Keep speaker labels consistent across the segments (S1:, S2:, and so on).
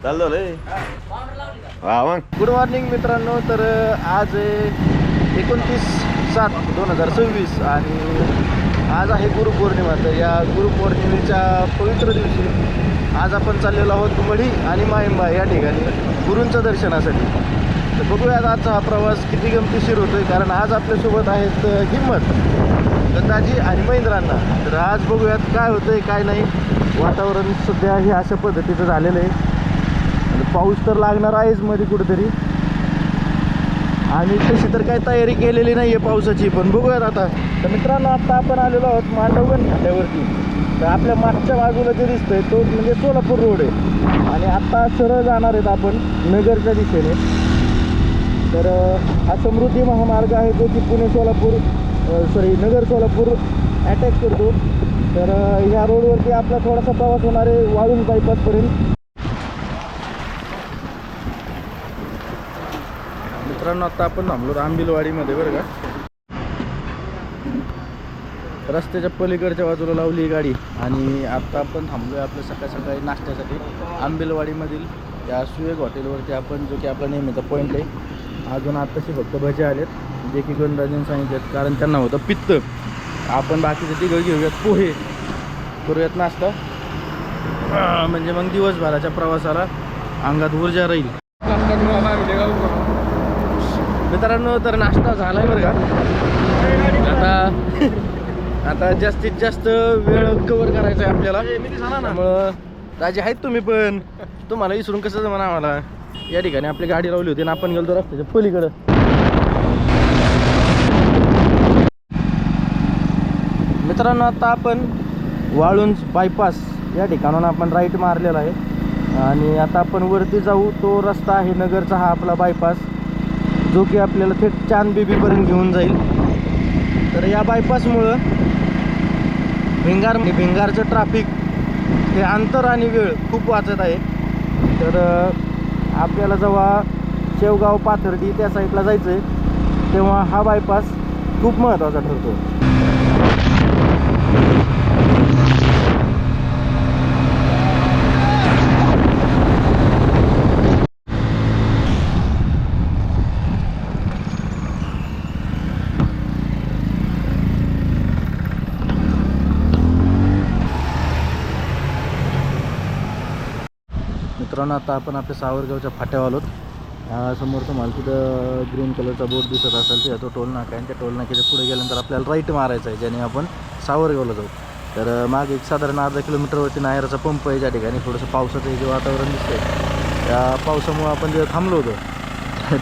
S1: चाललो रे हा मग. गुड मॉर्निंग मित्रांनो. तर आज 29/7/2026 आणि आज आहे गुरुपौर्णिमा. तर या गुरुपौर्णिमेच्या पवित्र दिवशी आज आपण चाललेलो आहोत मढी आणि मायंबा या ठिकाणी गुरूंच्या दर्शनासाठी. तर बघूयात आजचा हा प्रवास किती गमतीशीर होतोय, कारण आज आपल्यासोबत आहेत हिम्मत, दत्ताजी आणि महेंद्रांना. तर आज बघूयात काय होतंय काय नाही. वातावरण सध्या हे अशा पद्धतीचं झालेलं आहे. पाऊस तर लागणार आहेच मध्ये कुठेतरी, आणि तशी तर काही तयारी केलेली नाही आहे पावसाची, पण बघूयात आता. तर मित्रांनो, आता आपण आलेलो आहोत मांडवगण फाट्यावरती. तर आपल्या मागच्या बाजूला जे दिसतंय तो म्हणजे सोलापूर रोड आहे, आणि आत्ता सरळ जाणार आहेत आपण नगरच्या दिशेने. तर हा समृद्धी महामार्ग आहे जो की पुणे सोलापूर नगर सोलापूर अटॅच करतो. तर ह्या रोडवरती आपला थोडासा प्रवास होणार आहे वाळूंज बायपासपर्यंत. मित्रांनो, आता आपण थांबलो आंबिलवाडीमध्ये बरं का. रस्त्याच्या पलीकडच्या बाजूला लावली गाडी, आणि आत्ता आपण थांबलो आहे आपल्या सकाळी सकाळी नाश्त्यासाठी आंबिलवाडीमधील त्या सुयोग हॉटेलवरती आपण, जो की आपला नेहमीचा पॉईंट आहे. अजून आत्ताशी फक्त भजे आलेत, जे की गणराजन सांगितलेत, कारण त्यांना होतं पित्त. आपण बाकीचे तिघं घेऊयात पोहे, करूयात नाश्ता, म्हणजे मग दिवसभराच्या प्रवासाला अंगात ऊर्जा राहील. मित्रांनो, तर नाश्ता झालाय बरं का. आता जास्तीत जास्त वेळ कव्हर करायचा आहे आपल्याला, त्यामुळं राजे आहेत तुम्ही, पण तुम्हाला विसरून कसं जमणार आम्हाला. या ठिकाणी आपली गाडी लावली होती आणि आपण गेलो रस्त्याच्या पलीकडं. मित्रांनो, आता आपण वाळुंज बायपास या ठिकाणाहून आपण राईट मारलेला आहे, आणि आता आपण वरती जाऊ. तो रस्ता आहे नगरचा, हा आपला बायपास, जो की आपल्याला थेट चांद बेबीपर्यंत घेऊन जाईल. तर या बायपासमुळं भिंगारचं ट्रॅफिक, हे अंतर आणि वेळ खूप वाचत आहे. तर आपल्याला जेव्हा शेवगाव पाथर्डी त्या साईडला जायचं आहे, तेव्हा हा बायपास खूप महत्त्वाचा ठरतो. मित्रांनो, आता आपण आपल्या सावरगावच्या फाट्यावर आलोत. समोर तुम्हाला तिथं ग्रीन कलरचा बोर्ड दिसत असेल, ते तो टोल नाका आहे. त्या टोल नाक्याच्या पुढे गेल्यानंतर आपल्याला राईट मारायचं आहे, ज्याने आपण सावरगावला जाऊ. तर मागे एक साधारण अर्धा किलोमीटरवरती नायराचा पंप आहे, ज्या ठिकाणी थोडंसं पावसाचं जे वातावरण दिसतंय, त्या पावसामुळं आपण जे थांबलो होतो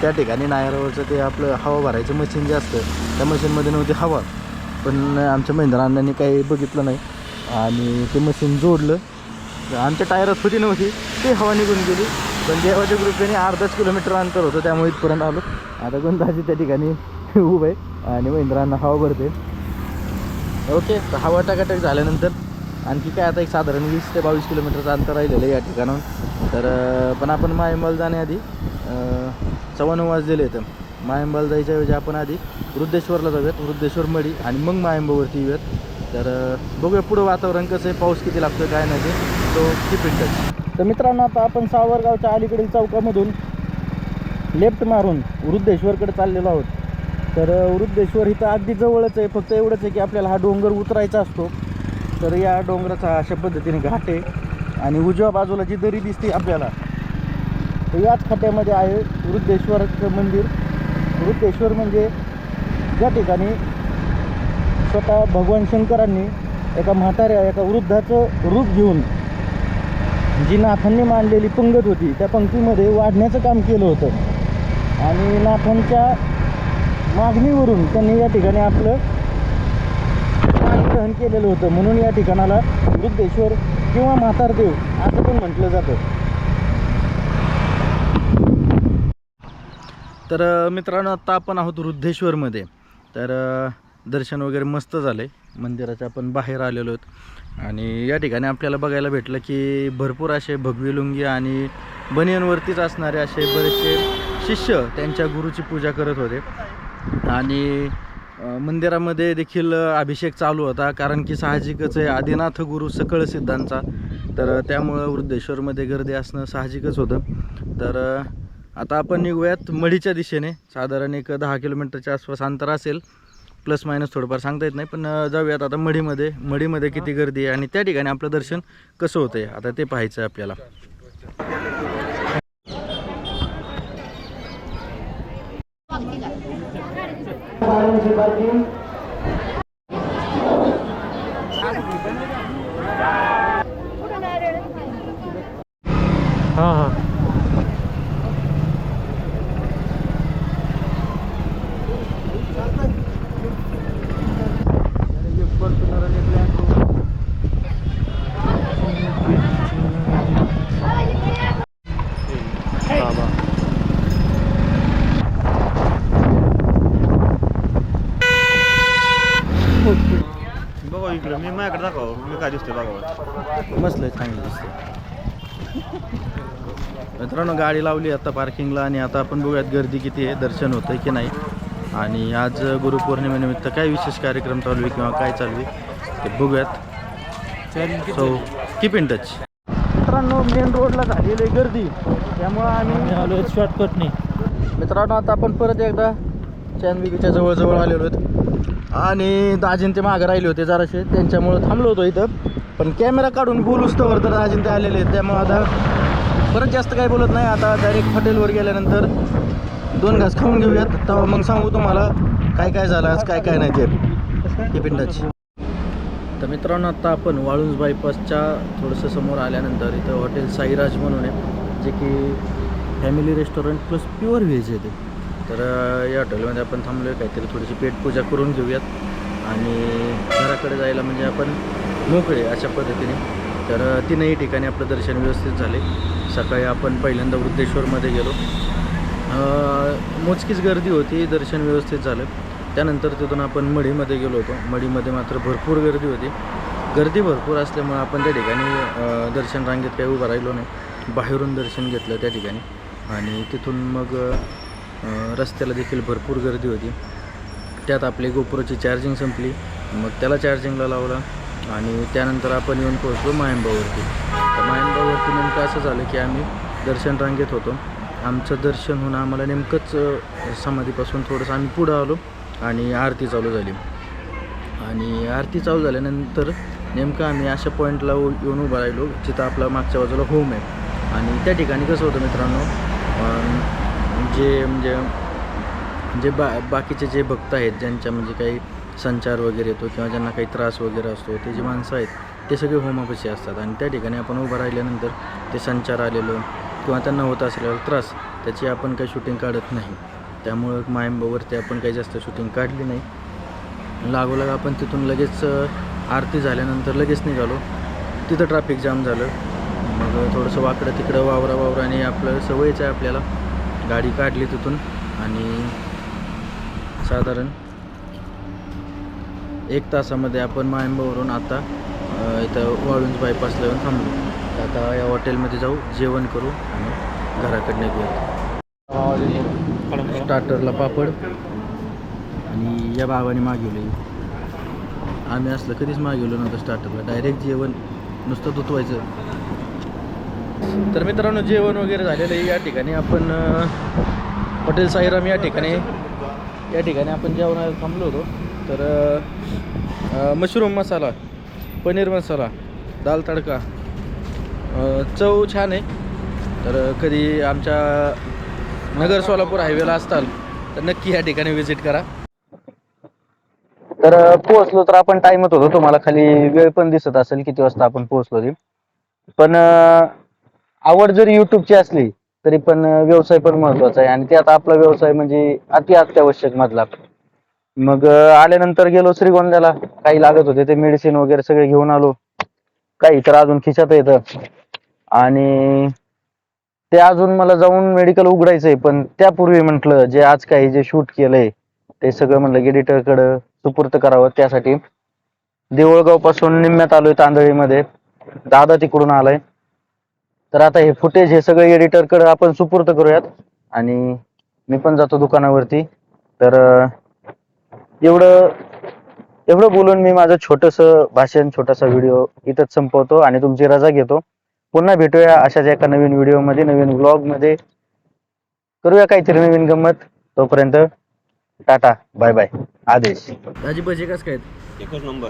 S1: त्या ठिकाणी नायरावरचं ते आपलं हवा भरायचं मशीन जे असतं, त्या मशीनमध्ये नव्हती हवा. पण आमच्या महेंद्रांनी काही बघितलं नाही आणि ते मशीन जोडलं. आमच्या टायरात होती नव्हती, ती हवा निघून गेली. पण देवाच्या कृपेने अर्धाच किलोमीटर अंतर होतं, त्यामुळे इथपर्यंत आलो. आता गणराजी त्या ठिकाणी उभं आहे आणि महेंद्रांना हवा भरते. ओके, तर हवा टाकाटक झाल्यानंतर आणखी काय, आता एक साधारण 20 ते 22 किलोमीटरचं अंतर राहिलेलं आहे या ठिकाणाहून. तर पण आपण मायंबाला जाण्याआधी 9:15 वाजलेले आहेत. मायंबाला जायच्या ऐवजी आपण आधी वृद्धेश्वरला जाऊयात, वृद्धेश्वर मढी, आणि मग मायंबावरती येऊयात. तर बघूया पुढं वातावरण कसं आहे, पाऊस किती लागतो काय नाही ते, तो कीप इन टच. तर मित्रांनो, आता आपण सावरगावच्या अलीकडील चौकामधून लेफ्ट मारून वृद्धेश्वरकडे चाललेलो आहोत. तर वृद्धेश्वर इथं अगदी जवळच आहे, फक्त एवढंच आहे की आपल्याला हा डोंगर उतरायचा असतो. तर या डोंगराचा अशा पद्धतीने घाट आहे, आणि उजव्या बाजूला जी दरी दिसते आपल्याला, तर याच खाट्यामध्ये आहे वृद्धेश्वरचं मंदिर. वृद्धेश्वर म्हणजे ज्या ठिकाणी स्वतः भगवान शंकरांनी एका वृद्धाचं रूप घेऊन जी नाथांनी मांडलेली पंगत होती, त्या पंक्तीमध्ये वाढण्याचं काम केलं होतं, आणि नाथांच्या मागणीवरून त्यांनी या ठिकाणी आपलं प्राण ग्रहण केलेलं होतं. म्हणून या ठिकाणाला वृद्धेश्वर किंवा म्हातारदेव असं पण म्हटलं जातं. तर मित्रांनो, आता आपण आहोत वृद्धेश्वरमध्ये. तर दर्शन वगैरे मस्त झाले मंदिराच्या, आपण बाहेर आलेलो आहोत. आणि या ठिकाणी आपल्याला बघायला भेटलं की भरपूर असे भगवी लुंगी आणि बनियनवरतीच असणारे असे बरेचसे शिष्य त्यांच्या गुरुची पूजा करत होते. आणि मंदिरामध्ये देखील अभिषेक चालू होता, कारण की साहजिकच आहे, आदिनाथ गुरु सकळ सिद्धांचा तर त्यामुळं वृद्धेश्वरमध्ये गर्दी असणं साहजिकच होतं. तर आता आपण निघूयात मढीच्या दिशेने. साधारण एक 10 किलोमीटरच्या आसपास अंतर असेल, प्लस मायनस थोडंफार सांगता येत नाही. पण जाऊयात आता मढीमध्ये किती गर्दी आहे आणि त्या ठिकाणी आपलं दर्शन कसं होतं आहे आता ते पाहायचं आहे आपल्याला. हां हां
S2: बघा इकडं मी माझ्याकडे दाखव मी काय दिसतोय बघा.
S1: मस्त आहे, चांगलं दिसतं. मित्रांनो गाडी लावली आता पार्किंगला आणि आता आपण बघूयात गर्दी किती आहे, दर्शन होतं की नाही. आणि आज गुरुपौर्णिमेनिमित्त काय विशेष कार्यक्रम चालू आहे किंवा काय चालू आहे ते बघूयात. So keep in touch. मित्रांनो मेन रोडला झालेली गर्दी त्यामुळं आम्ही आलो शॉर्टकटने. मित्रांनो आता आपण परत एकदा चांदबिबीच्या जवळजवळ आलेलो आहेत आणि दाजीन ते मागं राहिले होते जराशे, त्यांच्यामुळं थांबलो होतो इथं. पण कॅमेरा काढून बोलूच तर दाजीन ते आलेले आहेत, त्यामुळं आता परत जास्त काही बोलत नाही. आता डायरेक्ट हॉटेलवर गेल्यानंतर 2 घास खाऊन घेऊयात, तेव्हा मग सांगू तुम्हाला काय काय झालं आज, काय काय नाही ते. Keep in touch. तर मित्रांनो आता आपण वाळुंज बायपासच्या थोडंसं समोर आल्यानंतर इथं हॉटेल साईराज म्हणून आहे, जे की family restaurant plus pure veg आहे ते. तर या हॉटेलमध्ये आपण थांबलो आहे, काहीतरी थोडीशी पेटपूजा करून घेऊयात आणि घराकडे जायला म्हणजे आपण मोकळे अशा पद्धतीने. तर तीनही ठिकाणी आपलं दर्शन व्यवस्थित झाले. सकाळी आपण पहिल्यांदा वृद्धेश्वरमध्ये गेलो, मोजकीच गर्दी होती, दर्शन व्यवस्थित झालं. त्यानंतर तिथून आपण मढीमध्ये गेलो होतो. मढीमध्ये मात्र भरपूर गर्दी होती. गर्दी भरपूर असल्यामुळे आपण त्या ठिकाणी दर्शन रांगेत काही उभं राहिलो नाही, बाहेरून दर्शन घेतलं त्या ठिकाणी. आणि तिथून मग रस्त्याला देखील भरपूर गर्दी होती. त्यात आपली गोप्रोची चार्जिंग संपली, मग त्याला चार्जिंगला लावला आणि त्यानंतर आपण येऊन पोहोचलो मायंबावरती. तर मायंबावरती नेमकं असं झालं की आम्ही दर्शन रांगेत होतो. आमचं दर्शन होऊन आम्हाला नेमकंच समाधीपासून थोडंसं आम्ही पुढं आलो आणि आरती चालू झाली. आणि आरती चालू झाल्यानंतर नेमकं आम्ही अशा पॉईंटला येऊन उभं राहिलो जिथं आपला मागच्या बाजूला होम आहे. आणि त्या ठिकाणी कसं होतं मित्रांनो, जे बाकीचे जे भक्त आहेत, ज्यांच्या म्हणजे काही संचार वगैरे येतो किंवा ज्यांना काही त्रास वगैरे असतो, ते जे माणसं आहेत ते सगळे होमापाशी असतात. आणि त्या ठिकाणी आपण उभं राहिल्यानंतर ते संचार आलेलं किंवा त्यांना होत असलेला त्रास त्याची आपण काही शूटिंग काढत नाही. त्यामुळं मायंबावरती आपण काही जास्त शूटिंग काढली नाही. लागोलाग आपण तिथून लगेच आरती झाल्यानंतर लगेच निघालो. तिथं ट्रॅफिक जाम झालं. मग थोडंसं वाकडं तिकडं वावराने आपलं सवयच आहे आपल्याला, गाडी काढली तिथून आणि साधारण 1 तासामध्ये आपण मायंबावरून आता इथं वाळुंज बायपासला येऊन थांबलो. आता या हॉटेलमध्ये जाऊ, जेवण करू आणि घराकडे निघूयात. स्टार्टरला पापड आणि या बाबाने मागवले. आम्ही असलं कधीच मागवलं नव्हतं स्टार्टरला, डायरेक्ट जेवण नुसतं दुतवायचं. तर मित्रांनो जेवण वगैरे झालेलं आहे. या ठिकाणी आपण हॉटेल साईराम या ठिकाणी आपण जेवणाला थांबलो होतो. तर मशरूम मसाला, पनीर मसाला, दाल तडका, चव छान आहे. तर कधी आमच्या नगर सोलापूर हायवेला असताल तर नक्की या ठिकाणी व्हिजिट करा. तर पोहोचलो तर आपण टाईमच होतो, तुम्हाला खाली वेळ पण दिसत असेल किती वाजता आपण पोहोचलो ते. पण आवड जरी यूट्यूबची असली तरी पण व्यवसाय पण महत्वाचा आहे आणि त्यात आपला व्यवसाय म्हणजे अत्यावश्यक मधला. मग आल्यानंतर गेलो श्रीगोंद्याला, काही लागत होते ते मेडिसिन वगैरे सगळे घेऊन आलो. काही तर अजून खिशात येतं आणि ते अजून मला जाऊन मेडिकल उघडायचंय. पण त्यापूर्वी म्हटलं जे आज काही जे शूट केलंय ते सगळं म्हटलं एडिटरकडं सुपूर्त करावं. त्यासाठी देऊळगाव पासून निम्म्यात आलोय तांदळीमध्ये, दादा तिकडून आलाय. तर आता हे फुटेज हे सगळं एडिटरकडे आपण सुपूर्त करूयात आणि मी पण जातो दुकानावरती. तर एवढं एवढं बोलून मी माझं छोटंसं भाषण, छोटासा व्हिडिओ इथंच संपवतो आणि तुमची रजा घेतो. पुन्हा भेटूया अशाच एका नवीन व्हिडिओमध्ये, नवीन व्लॉगमध्ये. करूया काहीतरी नवीन गंमत. तोपर्यंत टाटा, बाय बाय. आदेश. दाजी भजी कसं काय?
S2: एकच नंबर.